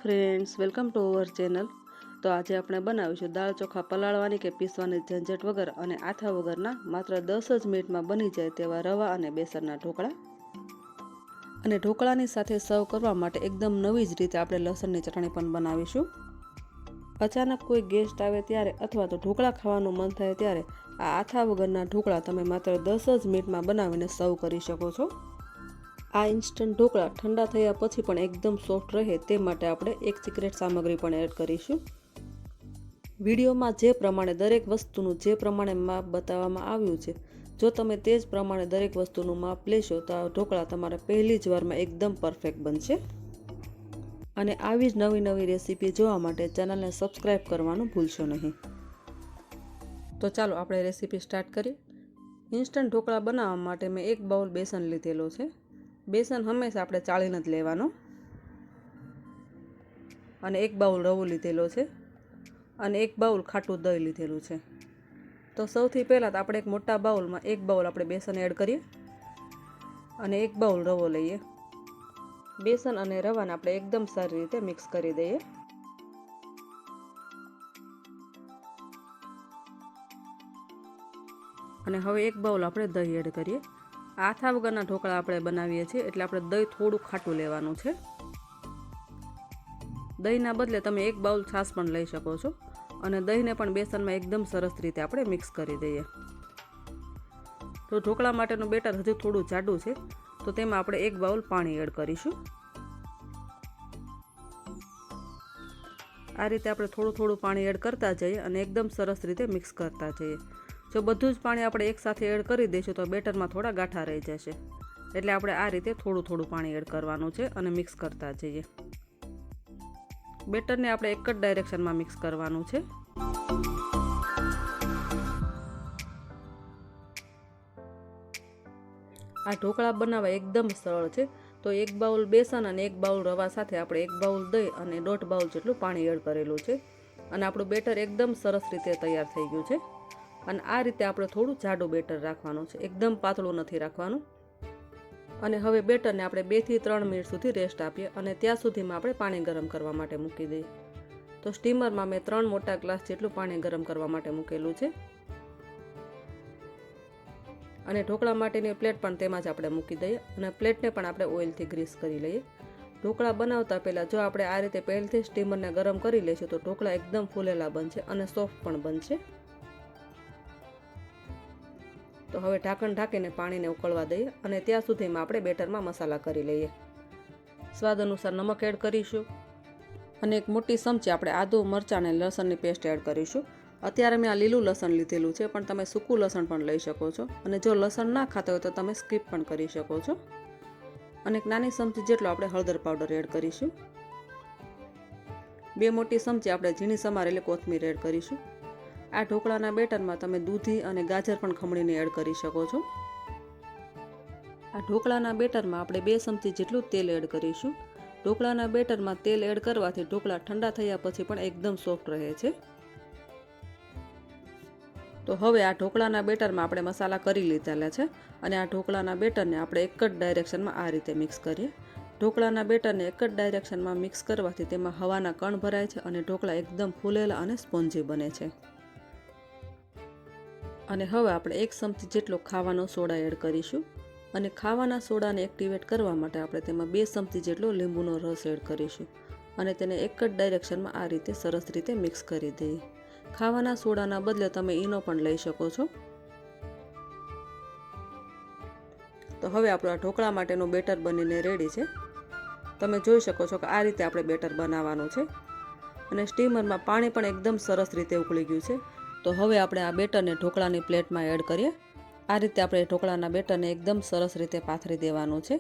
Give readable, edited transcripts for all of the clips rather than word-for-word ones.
Friends, welcome to our channel. તો આજે આપણે બનાવીશું દાળ ચોખા પલાળવાની કે પીસવાની ઝંઝટ વગર અને આથા વગરના માત્ર 10 જ મિનિટમાં બની જાય તેવા રવા અને બેસનના ઢોકળા। અને ઢોકળાની સાથે સર્વ કરવા માટે એકદમ નવી જ રીતે આપણે લસણની ચટણી પણ બનાવીશું। અચાનક કોઈ ગેસ્ટ આવે ત્યારે અથવા તો ઢોકળા ખાવાનું મન થાય ત્યારે આ આથા વગરના ઢોકળા તમે માત્ર 10 જ મિનિટમાં બનાવીને સર્વ કરી શકો છો। આ ઇન્સ્ટન્ટ ઢોકળા ઠંડા થયા પછી પણ એકદમ સોફ્ટ રહે તે માટે આપણે એક સિક્રેટ સામગ્રી પણ એડ કરીશું। વિડીયોમાં જે પ્રમાણે દરેક વસ્તુનું જે પ્રમાણે માપ બતાવવામાં આવ્યું છે, જો તમે તે જ પ્રમાણે દરેક વસ્તુનું માપ લેશો તો આ ઢોકળા તમારા પહેલી જ વારમાં એકદમ પરફેક્ટ બનશે। અને આવી જ નવી રેસીપી જોવા માટે ચેનલને સબસ્ક્રાઈબ કરવાનું ભૂલશો નહીં। તો ચાલો આપણે રેસીપી સ્ટાર્ટ કરીએ। ઇન્સ્ટન્ટ ઢોકળા બનાવવા માટે મેં 1 બાઉલ બેસન લીધેલો છે। બેસન હંમેશા આપણે ચાળીને જ લેવાનો। અને 1 બાઉલ રવો લીધેલો છે અને 1 બાઉલ ખાટું દહીં લીધેલું છે। તો સૌથી પહેલાં આપણે એક મોટા બાઉલમાં 1 બાઉલ આપણે બેસન એડ કરીએ અને 1 બાઉલ રવો લઈએ। બેસન અને રવાને આપણે એકદમ સારી રીતે મિક્સ કરી દઈએ। અને હવે 1 બાઉલ આપણે દહીં એડ કરીએ। આથા વગરના ઢોકળા આપણે બનાવીએ છીએ એટલે આપણે દહીં થોડું ખાટું લેવાનું છે। દહીંના બદલે તમે 1 બાઉલ છાશ પણ લઈ શકો છો અને દહીંને પણ બેસનમાં એકદમ સરસ રીતે આપણે મિક્સ કરી દઈએ। તો ઢોકળા માટેનું બેટર હજુ થોડું જાડું છે તો તેમાં આપણે 1 બાઉલ પાણી એડ કરીશું। આ રીતે આપણે થોડું પાણી એડ કરતા જઈએ અને એકદમ સરસ રીતે મિક્સ કરતા જઈએ। જો બધું જ પાણી આપણે એકસાથે એડ કરી દઈશું તો બેટરમાં થોડા ગાંઠા રહી જશે, એટલે આપણે આ રીતે થોડું પાણી એડ કરવાનું છે અને મિક્સ કરતા જઈએ। બેટરને આપણે એક જ ડાયરેક્શનમાં મિક્સ કરવાનું છે। આ ઢોકળા બનાવવા એકદમ સરળ છે। તો 1 બાઉલ બેસન અને 1 બાઉલ રવા સાથે આપણે 1 બાઉલ દહીં અને 1.5 બાઉલ જેટલું પાણી એડ કરેલું છે અને આપણું બેટર એકદમ સરસ રીતે તૈયાર થઈ ગયું છે। અને આ રીતે આપણે થોડું જાડું બેટર રાખવાનું છે, એકદમ પાતળું નથી રાખવાનું। અને હવે બેટરને આપણે 2 થી 3 મિનિટ સુધી રેસ્ટ આપીએ અને ત્યાં સુધીમાં આપણે પાણી ગરમ કરવા માટે મૂકી દઈએ। તો સ્ટીમરમાં મેં 3 મોટા ગ્લાસ જેટલું પાણી ગરમ કરવા માટે મૂકેલું છે અને ઢોકળા માટેની પ્લેટ પણ તેમાં જ આપણે મૂકી દઈએ અને પ્લેટને પણ આપણે ઓઇલથી ગ્રીસ કરી લઈએ। ઢોકળા બનાવતા પહેલાં જો આપણે આ રીતે પહેલથી સ્ટીમરને ગરમ કરી લઈશું તો ઢોકળા એકદમ ફૂલેલા બનશે અને સોફ્ટ પણ બનશે। તો હવે ઢાંકણ ઢાંકીને પાણીને ઉકળવા દઈએ અને ત્યાં સુધીમાં આપણે બેટરમાં મસાલા કરી લઈએ। સ્વાદ અનુસાર નમક એડ કરીશું અને એક મોટી ચમચી આપણે આદુ, મરચાં અને લસણની પેસ્ટ એડ કરીશું। અત્યારે મેં આ લીલું લસણ લીધેલું છે, પણ તમે સૂકું લસણ પણ લઈ શકો છો અને જો લસણ ના ખાતા હોય તો તમે સ્કીપ પણ કરી શકો છો। અને એક નાની ચમચી જેટલો આપણે હળદર પાવડર એડ કરીશું। 2 મોટી ચમચી આપણે ઝીણી સમારેલી કોથમીર એડ કરીશું। આ ઢોકળાના બેટરમાં તમે દૂધી અને ગાજર પણ ખમણીને એડ કરી શકો છો। આ ઢોકળાના બેટરમાં આપણે 2 ચમચી જેટલું તેલ એડ કરીશું। ઢોકળાના બેટરમાં તેલ એડ કરવાથી ઢોકળા ઠંડા થયા પછી પણ એકદમ સોફ્ટ રહે છે। તો હવે આ ઢોકળાના બેટરમાં આપણે મસાલા કરી લીધેલા છે અને આ ઢોકળાના બેટરને આપણે એક જ ડાયરેક્શનમાં આ રીતે મિક્સ કરીએ। ઢોકળાના બેટરને એક જ ડાયરેક્શનમાં મિક્સ કરવાથી તેમાં હવાના કણ ભરાય છે અને ઢોકળા એકદમ ફૂલેલા અને સ્પોન્જી બને છે। અને હવે આપણે 1 ચમચી જેટલો ખાવાનો સોડા એડ કરીશું અને ખાવાના સોડાને એક્ટિવેટ કરવા માટે આપણે તેમાં 2 ચમચી જેટલો લીંબુનો રસ એડ કરીશું અને તેને એક જ ડાયરેક્શનમાં આ રીતે સરસ રીતે મિક્સ કરી દઈએ। ખાવાના સોડાના બદલે તમે ઈનો પણ લઈ શકો છો। તો હવે આપણું આ ઢોકળા માટેનું બેટર બનીને રેડી છે। તમે જોઈ શકો છો કે આ રીતે આપણે બેટર બનાવવાનું છે અને સ્ટીમરમાં પાણી પણ એકદમ સરસ રીતે ઉકળી ગયું છે। તો હવે આપણે આ બેટરને ઢોકળાની પ્લેટમાં એડ કરીએ। આ રીતે આપણે ઢોકળાના બેટરને એકદમ સરસ રીતે પાથરી દેવાનું છે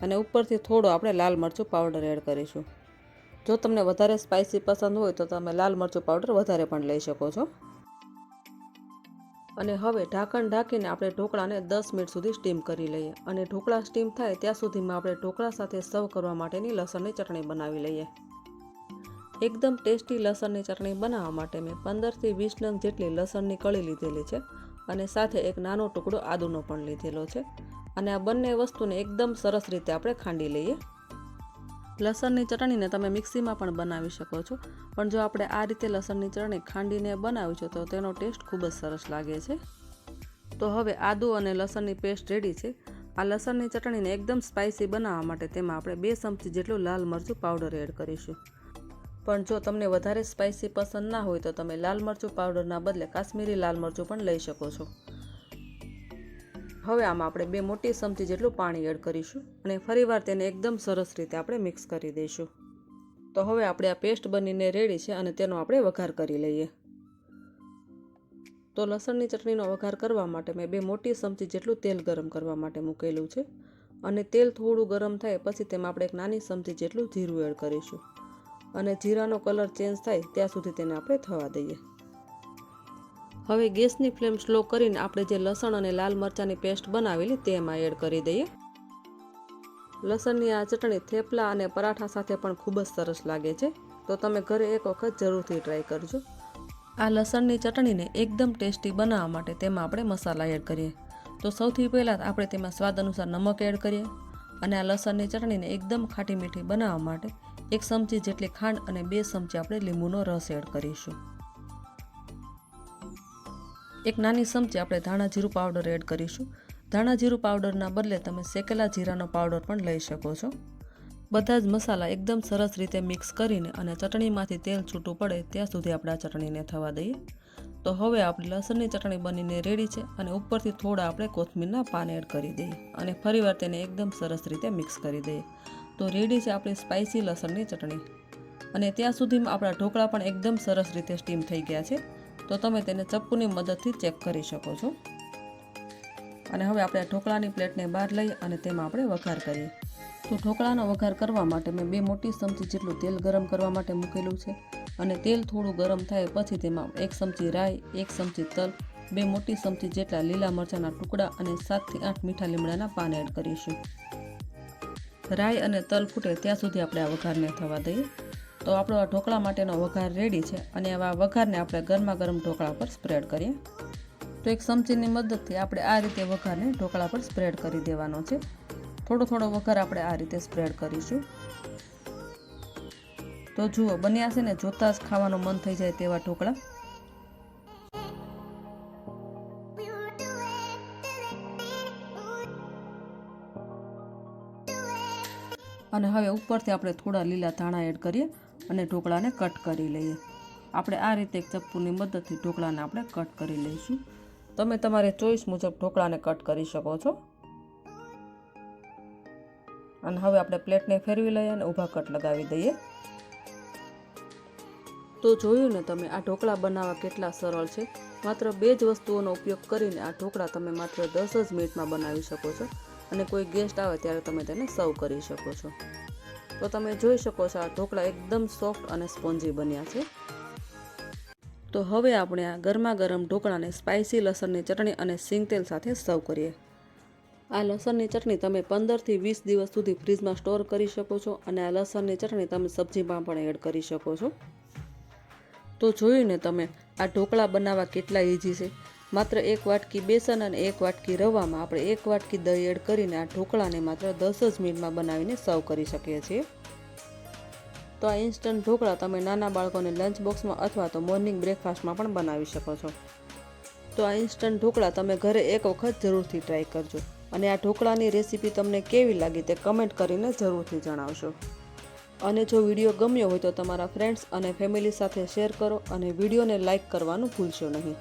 અને ઉપરથી થોડો આપણે લાલ મરચું પાવડર એડ કરીશું। જો તમને વધારે સ્પાઇસી પસંદ હોય તો તમે લાલ મરચું પાવડર વધારે પણ લઈ શકો છો। અને હવે ઢાંકણ ઢાંકીને આપણે ઢોકળાને 10 મિનિટ સુધી સ્ટીમ કરી લઈએ અને ઢોકળા સ્ટીમ થાય ત્યાં સુધીમાં આપણે ઢોકળા સાથે સર્વ કરવા માટેની લસણની ચટણી બનાવી લઈએ। એકદમ ટેસ્ટી લસણની ચટણી બનાવવા માટે મેં 15 થી 20 નંગ જેટલી લસણની કળી લીધેલી છે અને સાથે એક નાનો ટુકડો આદુનો પણ લીધેલો છે અને આ બંને વસ્તુને એકદમ સરસ રીતે આપણે ખાંડી લઈએ। લસણની ચટણીને તમે મિક્સીમાં પણ બનાવી શકો છો, પણ જો આપણે આ રીતે લસણની ચટણી ખાંડીને બનાવીશું તો તેનો ટેસ્ટ ખૂબ જ સરસ લાગે છે. તો હવે આદુ અને લસણની પેસ્ટ રેડી છે. આ લસણની ચટણીને એકદમ સ્પાઇસી બનાવવા માટે તેમાં આપણે 2 ચમચી જેટલું લાલ મરચું પાવડર એડ કરીશું. પણ જો તમને વધારે સ્પાઇસી પસંદ ના હોય તો તમે લાલ મરચું પાવડરના બદલે કાશ્મીરી લાલ મરચું પણ લઈ શકો છો. હવે આમાં આપણે 2 મોટી ચમચી જેટલું પાણી એડ કરીશું અને ફરીવાર તેને એકદમ સરસ રીતે આપણે મિક્સ કરી દઈશું. તો હવે આપણે આ પેસ્ટ બનીને રેડી છે અને તેનો આપણે વઘાર કરી લઈએ. તો લસણની ચટણીનો વઘાર કરવા માટે મેં 2 મોટી ચમચી જેટલું તેલ ગરમ કરવા માટે મૂકેલું છે અને તેલ થોડું ગરમ થાય પછી તેમાં આપણે 1 નાની ચમચી જેટલું જીરું એડ કરીશું અને જીરાનો કલર ચેન્જ થાય ત્યાં સુધી તેને આપણે થવા દઈએ. હવે ગેસની ફ્લેમ સ્લો કરીને આપણે જે લસણ અને લાલ મરચાંની પેસ્ટ બનાવેલી તેમાં એડ કરી દઈએ. લસણની આ ચટણી થેપલા અને પરાઠા સાથે પણ ખૂબ જ સરસ લાગે છે, તો તમે ઘરે એક વખત જરૂરથી ટ્રાય કરજો. આ લસણની ચટણીને એકદમ ટેસ્ટી બનાવવા માટે તેમાં આપણે મસાલા એડ કરીએ. તો સૌથી પહેલાં આપણે તેમાં સ્વાદ અનુસાર નમક એડ કરીએ અને આ લસણની ચટણીને એકદમ ખાટી મીઠી બનાવવા માટે 1 ચમચી જેટલી ખાંડ અને 2 ચમચી આપણે લીંબુનો રસ એડ કરીશું. 1 નાની ચમચી આપણે ધાણા જીરું પાવડર એડ કરીશું. ધાણા જીરું પાવડરના બદલે તમે શેકેલા જીરાનો પાવડર પણ લઈ શકો છો. બધા જ મસાલા એકદમ સરસ રીતે મિક્સ કરીને અને ચટણીમાંથી તેલ છૂટું પડે ત્યાં સુધી આપણે આ ચટણીને થવા દઈએ. તો હવે આપણી લસણની ચટણી બનીને રેડી છે અને ઉપરથી થોડા આપણે કોથમીરના પાન એડ કરી દઈએ અને ફરીવાર તેને એકદમ સરસ રીતે મિક્સ કરી દઈએ. તો રેડી છે આપણી સ્પાઇસી લસણની ચટણી. અને ત્યાં સુધીમાં આપણા ઢોકળા પણ એકદમ સરસ રીતે સ્ટીમ થઈ ગયા છે, તો તમે તેને ચપ્પુની મદદથી ચેક કરી શકો છો. અને હવે આપણે ઢોકળાની પ્લેટને બહાર લઈ અને તેમાં આપણે વઘાર કરીએ. તો ઢોકળાનો વઘાર કરવા માટે મેં 2 મોટી ચમચી જેટલું તેલ ગરમ કરવા માટે મૂકેલું છે અને તેલ થોડું ગરમ થાય પછી તેમાં 1 ચમચી રાઈ, 1 ચમચી તલ, 2 મોટી ચમચી જેટલા લીલા મરચાંના ટુકડા અને 7 થી 8 મીઠા લીમડાના પાન એડ કરીશું. રાઈ અને તલ ફૂટે ત્યાં સુધી આપણે આ વઘારને થવા દઈએ. તો આપણો આ ઢોકળા માટેનો વઘાર રેડી છે અને આ વઘારને આપણે ગરમા ગરમ ઢોકળા પર સ્પ્રેડ કરીએ. તો 1 ચમચીની મદદથી આપણે આ રીતે વઘારને ઢોકળા પર સ્પ્રેડ કરી દેવાનો છે. થોડો થોડો વઘાર આપણે આ રીતે સ્પ્રેડ કરીશું. તો જુઓ, બન્યા છે ને, જોતાં જ ખાવાનું મન થઈ જાય તેવા ઢોકળા. અને હવે ઉપરથી આપણે થોડા લીલા ધાણા એડ કરીએ અને ઢોકળાને કટ કરી લઈએ. આપણે આ રીતે એક ચપ્પુની મદદથી ઢોકળાને આપણે કટ કરી લઈશું. તમે તમારે ચોઈસ મુજબ ઢોકળાને કટ કરી શકો છો. અને હવે આપણે પ્લેટને ફેરવી લઈએ અને ઊભા કટ લગાવી દઈએ. તો જોયું ને તમે, આ ઢોકળા બનાવવા કેટલા સરળ છે. માત્ર 2 જ વસ્તુઓનો ઉપયોગ કરીને આ ઢોકળા તમે માત્ર 10 જ મિનિટમાં બનાવી શકો છો અને કોઈ ગેસ્ટ આવે ત્યારે તમે તેને સર્વ કરી શકો છો. તો તમે જોઈ શકો છો આ ઢોકળા એકદમ સોફ્ટ અને સ્પોન્જી બન્યા છે. તો હવે આપણે આ ગરમા ગરમ ઢોકળાને સ્પાઇસી લસણની ચટણી અને સિંગ તેલ સાથે સર્વ કરીએ. આ લસણની ચટણી તમે 15 થી 20 દિવસ સુધી ફ્રીજમાં સ્ટોર કરી શકો છો અને આ લસણની ચટણી તમે સબ્જીમાં પણ એડ કરી શકો છો. તો જોયું ને તમે, આ ઢોકળા બનાવવા કેટલા ઇઝી છે. માત્ર 1 વાટકી બેસન અને 1 વાટકી રવામાં આપણે 1 વાટકી દહીં એડ કરીને આ ઢોકળાને માત્ર 10 જ મિનિટમાં બનાવીને સર્વ કરી શકીએ છીએ. તો આ ઇન્સ્ટન્ટ ઢોકળા તમે નાના બાળકોને લંચ બોક્સમાં અથવા તો મોર્નિંગ બ્રેકફાસ્ટમાં પણ બનાવી શકો છો. તો આ ઇન્સ્ટન્ટ ઢોકળા તમે ઘરે એક વખત જરૂરથી ટ્રાય કરજો અને આ ઢોકળાની રેસીપી તમને કેવી લાગી તે કમેન્ટ કરીને જરૂરથી જણાવશો. અને જો વિડીયો ગમ્યો હોય તો તમારા ફ્રેન્ડ્સ અને ફેમિલી સાથે શેર કરો અને વિડીયોને લાઇક કરવાનું ભૂલશો નહીં.